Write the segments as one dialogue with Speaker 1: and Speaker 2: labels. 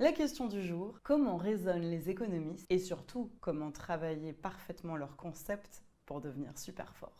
Speaker 1: La question du jour, comment raisonnent les économistes et surtout comment travailler parfaitement leur concept pour devenir super fort.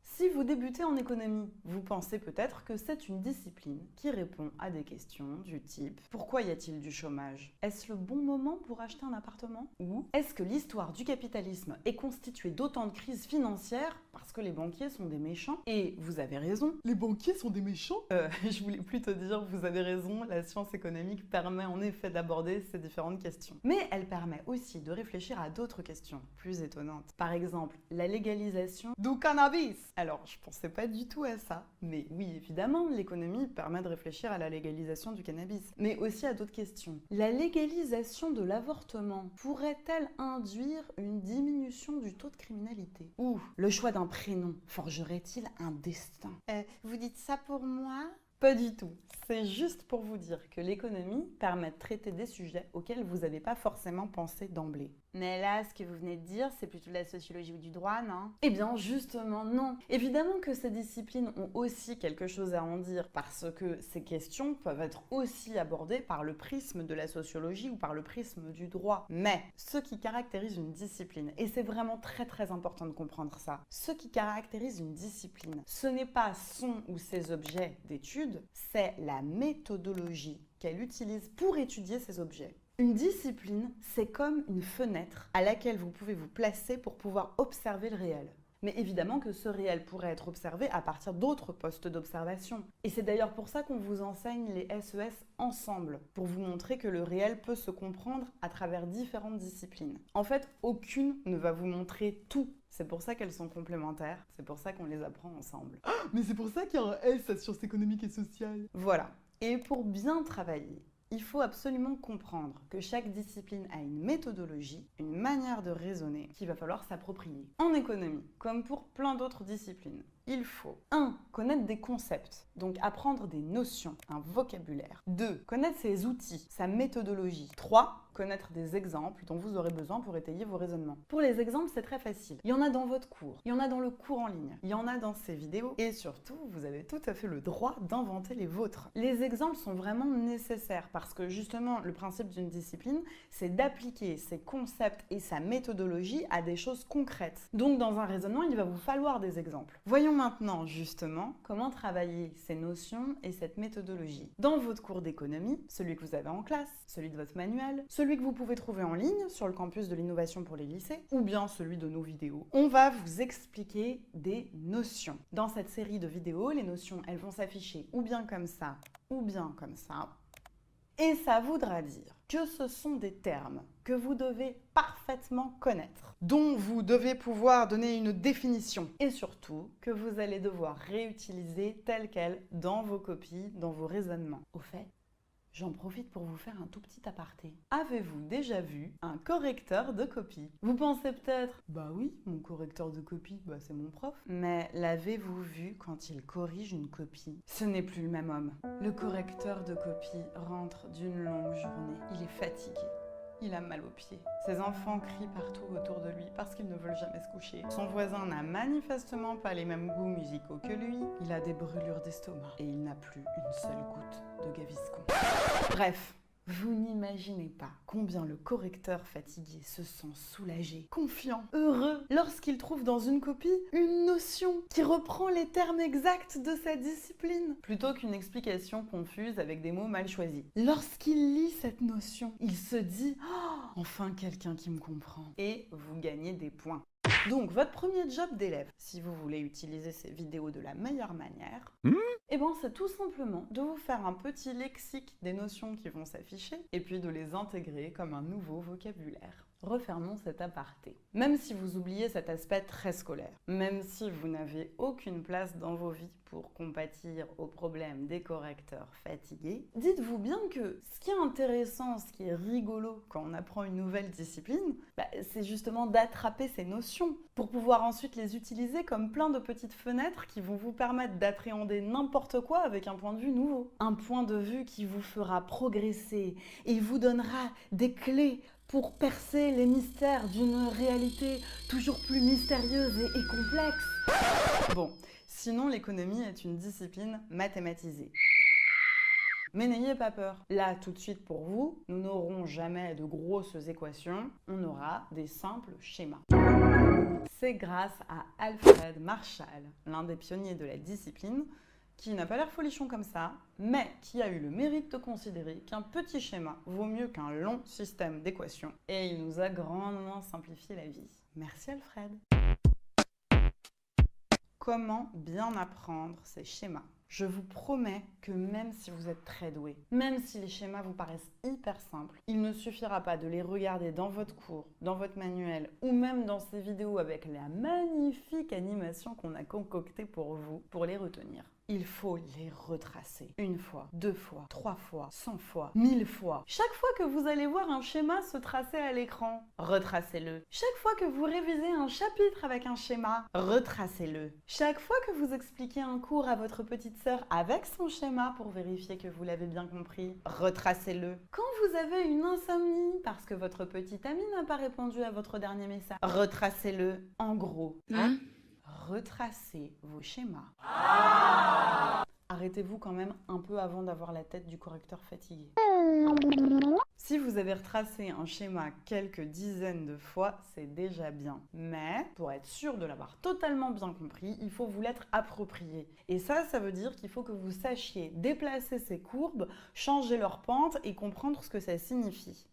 Speaker 1: Si vous débutez en économie, vous pensez peut-être que c'est une discipline qui répond à des questions du type « Pourquoi y a-t-il du chômage ? Est-ce le bon moment pour acheter un appartement ? Ou est-ce que l'histoire du capitalisme est constituée d'autant de crises financières parce que les banquiers sont des méchants ?» Et vous avez raison.
Speaker 2: Les banquiers sont des méchants ?
Speaker 1: Je voulais plutôt dire vous avez raison, la science économique permet en effet d'aborder ces différentes questions. Mais elle permet aussi de réfléchir à d'autres questions plus étonnantes. Par exemple, la légalisation
Speaker 2: du cannabis.
Speaker 1: Alors, je pensais pas du tout à ça. Mais oui, évidemment, l'économie permet de réfléchir à la légalisation du cannabis, mais aussi à d'autres questions. La légalisation de l'avortement pourrait-elle induire une diminution du taux de criminalité ? Ou le choix d'un prénom forgerait-il un destin ?
Speaker 2: Vous dites ça pour moi ?
Speaker 1: Pas du tout. C'est juste pour vous dire que l'économie permet de traiter des sujets auxquels vous n'avez pas forcément pensé d'emblée.
Speaker 2: Mais là, ce que vous venez de dire, c'est plutôt de la sociologie ou du droit, non ?
Speaker 1: Eh bien, justement, non. Évidemment que ces disciplines ont aussi quelque chose à en dire, parce que ces questions peuvent être aussi abordées par le prisme de la sociologie ou par le prisme du droit. Mais ce qui caractérise une discipline, et c'est vraiment très très important de comprendre ça, ce qui caractérise une discipline, ce n'est pas son ou ses objets d'étude, c'est la méthodologie qu'elle utilise pour étudier ces objets. Une discipline, c'est comme une fenêtre à laquelle vous pouvez vous placer pour pouvoir observer le réel. Mais évidemment que ce réel pourrait être observé à partir d'autres postes d'observation. Et c'est d'ailleurs pour ça qu'on vous enseigne les SES ensemble, pour vous montrer que le réel peut se comprendre à travers différentes disciplines. En fait, aucune ne va vous montrer tout. C'est pour ça qu'elles sont complémentaires, c'est pour ça qu'on les apprend ensemble.
Speaker 2: Mais c'est pour ça qu'il y a un S à sciences économiques et sociales.
Speaker 1: Voilà. Et pour bien travailler, il faut absolument comprendre que chaque discipline a une méthodologie, une manière de raisonner qu'il va falloir s'approprier. En économie, comme pour plein d'autres disciplines, il faut 1. Connaître des concepts, donc apprendre des notions, un vocabulaire. 2. Connaître ses outils, sa méthodologie. 3. Connaître des exemples dont vous aurez besoin pour étayer vos raisonnements. Pour les exemples, c'est très facile. Il y en a dans votre cours, il y en a dans le cours en ligne, il y en a dans ces vidéos et surtout, vous avez tout à fait le droit d'inventer les vôtres. Les exemples sont vraiment nécessaires parce que justement, le principe d'une discipline, c'est d'appliquer ses concepts et sa méthodologie à des choses concrètes. Donc, dans un raisonnement, il va vous falloir des exemples. Voyons maintenant, justement, comment travailler ces notions et cette méthodologie. Dans votre cours d'économie, celui que vous avez en classe, celui de votre manuel, celui que vous pouvez trouver en ligne sur le campus de l'innovation pour les lycées, ou bien celui de nos vidéos, on va vous expliquer des notions. Dans cette série de vidéos, les notions, elles vont s'afficher ou bien comme ça, ou bien comme ça. Et ça voudra dire que ce sont des termes que vous devez parfaitement connaître, dont vous devez pouvoir donner une définition, et surtout que vous allez devoir réutiliser telles quelles dans vos copies, dans vos raisonnements. Au fait, j'en profite pour vous faire un tout petit aparté. Avez-vous déjà vu un correcteur de copie ? Vous pensez peut-être, bah oui, mon correcteur de copie, c'est mon prof. Mais l'avez-vous vu quand il corrige une copie ? Ce n'est plus le même homme. Le correcteur de copie rentre d'une longue journée. Il est fatigué. Il a mal aux pieds. Ses enfants crient partout autour de lui parce qu'ils ne veulent jamais se coucher. Son voisin n'a manifestement pas les mêmes goûts musicaux que lui. Il a des brûlures d'estomac et il n'a plus une seule goutte de Gaviscon. Bref, vous n'imaginez pas combien le correcteur fatigué se sent soulagé, confiant, heureux lorsqu'il trouve dans une copie une notion qui reprend les termes exacts de sa discipline, plutôt qu'une explication confuse avec des mots mal choisis. Lorsqu'il lit cette notion, il se dit « Oh, enfin quelqu'un qui me comprend » et vous gagnez des points. Donc, votre premier job d'élève, si vous voulez utiliser ces vidéos de la meilleure manière, c'est tout simplement de vous faire un petit lexique des notions qui vont s'afficher et puis de les intégrer comme un nouveau vocabulaire. Refermons cet aparté. Même si vous oubliez cet aspect très scolaire, même si vous n'avez aucune place dans vos vies pour compatir aux problèmes des correcteurs fatigués, dites-vous bien que ce qui est intéressant, ce qui est rigolo quand on apprend une nouvelle discipline, c'est justement d'attraper ces notions pour pouvoir ensuite les utiliser comme plein de petites fenêtres qui vont vous permettre d'appréhender n'importe quoi avec un point de vue nouveau. Un point de vue qui vous fera progresser et vous donnera des clés pour percer les mystères d'une réalité toujours plus mystérieuse et complexe. Bon, Sinon, l'économie est une discipline mathématisée. Mais n'ayez pas peur. Là, tout de suite pour vous, nous n'aurons jamais de grosses équations, on aura des simples schémas. C'est grâce à Alfred Marshall, l'un des pionniers de la discipline, qui n'a pas l'air folichon comme ça, mais qui a eu le mérite de considérer qu'un petit schéma vaut mieux qu'un long système d'équations. Et il nous a grandement simplifié la vie. Merci Alfred. Comment bien apprendre ces schémas ? Je vous promets que même si vous êtes très doué, même si les schémas vous paraissent hyper simples, il ne suffira pas de les regarder dans votre cours, dans votre manuel ou même dans ces vidéos avec la magnifique animation qu'on a concoctée pour vous pour les retenir. Il faut les retracer. 1 fois, 2 fois, 3 fois, 100 fois, 1000 fois. Chaque fois que vous allez voir un schéma se tracer à l'écran, retracez-le. Chaque fois que vous révisez un chapitre avec un schéma, retracez-le. Chaque fois que vous expliquez un cours à votre petite sœur avec son schéma pour vérifier que vous l'avez bien compris, retracez-le. Quand vous avez une insomnie parce que votre petite amie n'a pas répondu à votre dernier message, retracez-le. En gros, retracez vos schémas. Arrêtez-vous quand même un peu avant d'avoir la tête du correcteur fatigué. Si vous avez retracé un schéma quelques dizaines de fois, c'est déjà bien. Mais pour être sûr de l'avoir totalement bien compris, il faut vous l'être approprié. Et ça veut dire qu'il faut que vous sachiez déplacer ces courbes, changer leur pente et comprendre ce que ça signifie.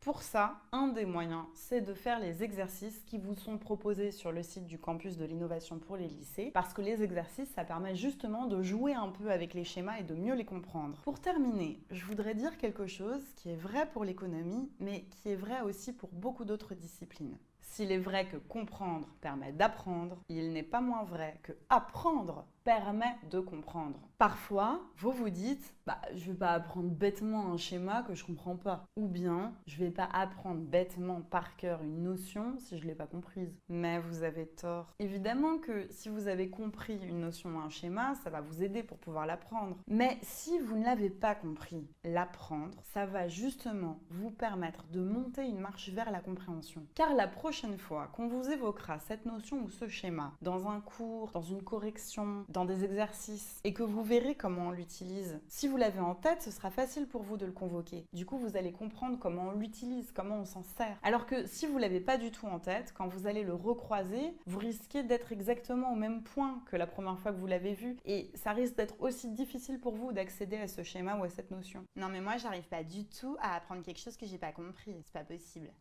Speaker 1: Pour ça, un des moyens, c'est de faire les exercices qui vous sont proposés sur le site du campus de l'innovation pour les lycées, parce que les exercices, ça permet justement de jouer un peu avec les schémas et de mieux les comprendre. Pour terminer, je voudrais dire quelque chose qui est vrai pour l'économie, mais qui est vrai aussi pour beaucoup d'autres disciplines. S'il est vrai que comprendre permet d'apprendre, il n'est pas moins vrai que apprendre permet de comprendre. Parfois, vous vous dites « je vais pas apprendre bêtement un schéma que je comprends pas » ou bien « je vais pas apprendre bêtement par cœur une notion si je l'ai pas comprise ». Mais vous avez tort. Évidemment que si vous avez compris une notion ou un schéma, ça va vous aider pour pouvoir l'apprendre. Mais si vous ne l'avez pas compris, l'apprendre, ça va justement vous permettre de monter une marche vers la compréhension. Car la prochaine fois qu'on vous évoquera cette notion ou ce schéma dans un cours, dans une correction, dans des exercices et que vous verrez comment on l'utilise, si vous l'avez en tête, ce sera facile pour vous de le convoquer. Du coup, vous allez comprendre comment on l'utilise, comment on s'en sert. Alors que si vous ne l'avez pas du tout en tête, quand vous allez le recroiser, vous risquez d'être exactement au même point que la première fois que vous l'avez vu et ça risque d'être aussi difficile pour vous d'accéder à ce schéma ou à cette notion.
Speaker 2: Non mais moi j'arrive pas du tout à apprendre quelque chose que j'ai pas compris, c'est pas possible.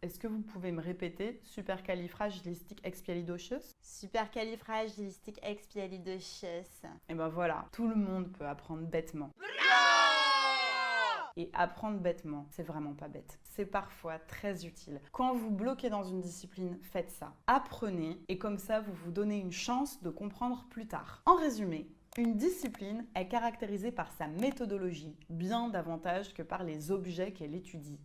Speaker 1: Est-ce que vous pouvez me répéter supercalifragilisticexpialidocious?
Speaker 2: Supercalifragilisticexpialidocious.
Speaker 1: Et ben voilà, tout le monde peut apprendre bêtement. Et apprendre bêtement, c'est vraiment pas bête. C'est parfois très utile. Quand vous bloquez dans une discipline, faites ça. Apprenez et comme ça, vous vous donnez une chance de comprendre plus tard. En résumé, une discipline est caractérisée par sa méthodologie, bien davantage que par les objets qu'elle étudie.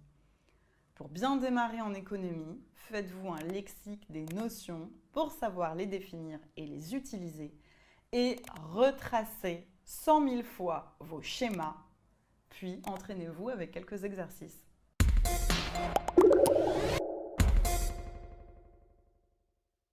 Speaker 1: Pour bien démarrer en économie, faites-vous un lexique des notions pour savoir les définir et les utiliser et retracez 100 000 fois vos schémas, puis entraînez-vous avec quelques exercices.